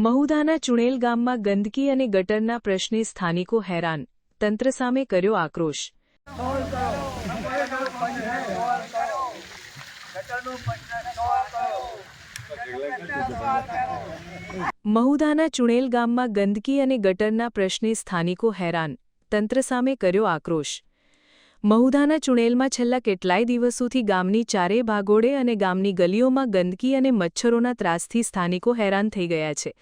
મહુધાના ચુણેલ ગામમાં ગંદકી અને ગટરના પ્રશ્ને સ્થાનિકો હેરાન, તંત્ર સામે કર્યો આક્રોશ। મહુધાના ચુણેલ ગામમાં ગંદકી અને ગટરના પ્રશ્ને સ્થાનિકો હેરાન, તંત્ર સામે કર્યો આક્રોશ। મહુધાના ચુણેલમાં છેલ્લા કેટલાય દિવસોથી ગામની ચારે ભાગોળે અને ગામની ગલીઓમાં ગંદકી અને મચ્છરોના ત્રાસથી સ્થાનિકો હેરાન થઈ ગયા છે,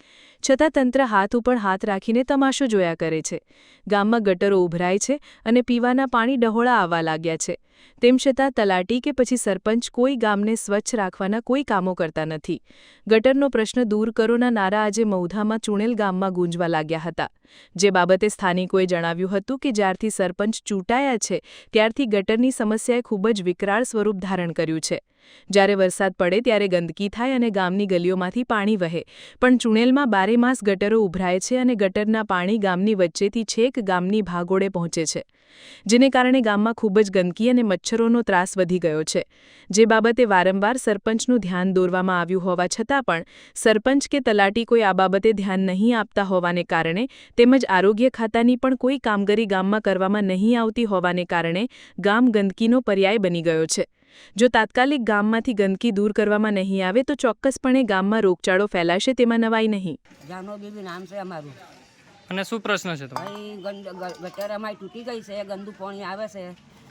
છતાં તંત્ર હાથ ઉપર હાથ રાખીને તમાશો જોયા કરે છે। ગામમાં ગટરો ઉભરાય છે અને પીવાના પાણી ડહોળા આવવા લાગ્યા છે, તેમ છતાં તલાટી કે પછી સરપંચ કોઈ ગામને સ્વચ્છ રાખવાના કોઈ કામો કરતા નથી। ગટરનો પ્રશ્ન દૂર કરોના નારા આજે મહુધામાં ચુણેલ ગામમાં ગૂંજવા લાગ્યા હતા, જે બાબતે સ્થાનિકોએ જણાવ્યું હતું કે જ્યારથી સરપંચ ચૂંટાયા છે ત્યારથી ગટરની સમસ્યાએ ખૂબ જ વિકરાળ સ્વરૂપ ધારણ કર્યું છે। જ્યારે વરસાદ પડે ત્યારે ગંદકી થાય અને ગામની ગલીઓમાંથી પાણી વહે, પણ ચુણેલમાં બારેમાસ ગટરો ઉભરાય છે અને ગટરના પાણી ગામની વચ્ચેથી છેક ગામની ભાગોળે પહોંચે છે, જેને કારણે ગામમાં ખૂબ જ ગંદકી અને મચ્છરોનો ત્રાસ વધી ગયો છે। જે બાબતે વારંવાર સરપંચનું ધ્યાન દોરવામાં આવ્યું હોવા છતાં પણ સરપંચ કે તલાટી કોઈ આ બાબતે ધ્યાન નહીં આપતા હોવાને કારણે તેમજ આરોગ્ય ખાતાની પણ કોઈ કામગીરી ગામમાં કરવામાં નહીં આવતી હોવાને કારણે ગામ ગંદકીનો પર્યાય બની ગયો છે। જો તાત્કાલિક ગામમાંથી ગંદકી દૂર કરવામાં નહીં આવે તો ચોક્કસપણે ગામમાં રોગચાળો ફેલાશે, તેમાં નવાઈ નહીં। જાનો બેબી નામ છે અમારું। અને શું પ્રશ્ન છે તમારો? ગટર અમારી તૂટી ગઈ છે, ગંદુ પાણી આવે છે,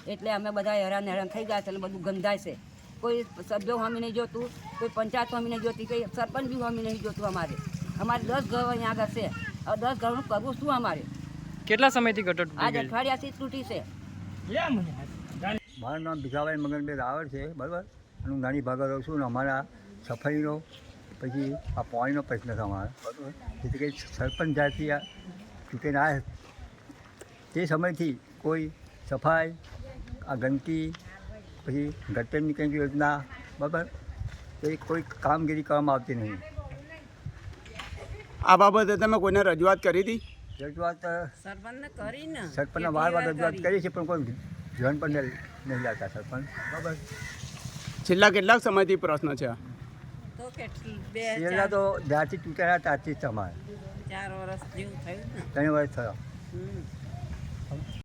એટલે અમે બધા હેરાન થઈ ગયા છે, એટલે બધું ગંધાય છે। કોઈ સભ્યો હોમી નહીં જોતું, કોઈ પંચાયત હોમી નહીં જોતી, કોઈ સરપંચ બી હોમી નહીં જોતું। અમારે 10 ઘર અહીંયા આગળ છે, હવે 10 ઘરનું કરવું શું અમારે? કેટલા સમયથી ગટર તૂટી આજ ગઈ? અઠવાડિયાથી તૂટી છે। મારું નામ ભીખાભાઈ મગનભાઈ રાવળ છે, બરાબર। હું નાની ભાગળ રહું છું ને અમારા સફાઈનો પછી આ પાણીનો પ્રશ્ન છે અમારે, બરાબર। જેથી કંઈ સરપંચ જ્યારથી આ ચૂંટીને આવ્યા તે સમયથી કોઈ સફાઈ, આ ગંદકી, પછી ગટરની કંઈક યોજના, બરાબર, એ કોઈ કામગીરી કરવામાં આવતી નહીં। આ બાબતે તમે કોઈને રજૂઆત કરી હતી? રજૂઆત સરપંચના વાર રજૂઆત કરી છે, પણ કોઈ ધ્યાન પણ નહીં લાગતા સરપંચ, બરાબર। છેલ્લા કેટલાક સમયથી પ્રશ્ન છે? છેલ્લા તો જ્યારથી ચૂંટાયા ત્યારથી જ અમારે 4 વર્ષ જેવું થયું ને। 3 વર્ષ થયા।